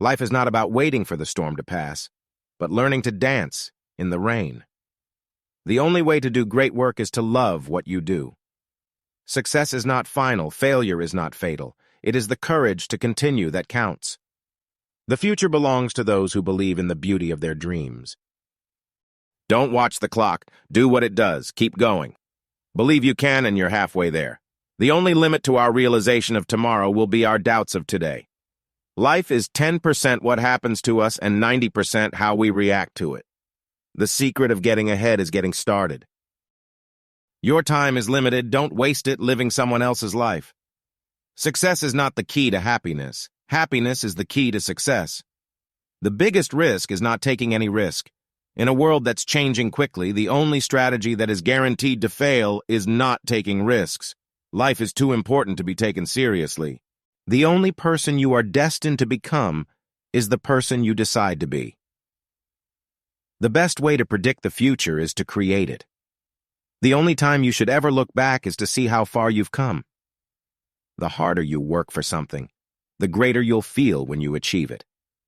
Life is not about waiting for the storm to pass, but learning to dance in the rain. The only way to do great work is to love what you do. Success is not final, failure is not fatal. It is the courage to continue that counts. The future belongs to those who believe in the beauty of their dreams. Don't watch the clock. Do what it does. Keep going. Believe you can, and you're halfway there. The only limit to our realization of tomorrow will be our doubts of today. Life is 10% what happens to us and 90% how we react to it. The secret of getting ahead is getting started. Your time is limited. Don't waste it living someone else's life. Success is not the key to happiness. Happiness is the key to success. The biggest risk is not taking any risk. In a world that's changing quickly, the only strategy that is guaranteed to fail is not taking risks. Life is too important to be taken seriously. The only person you are destined to become is the person you decide to be. The best way to predict the future is to create it. The only time you should ever look back is to see how far you've come. The harder you work for something, the greater you'll feel when you achieve it.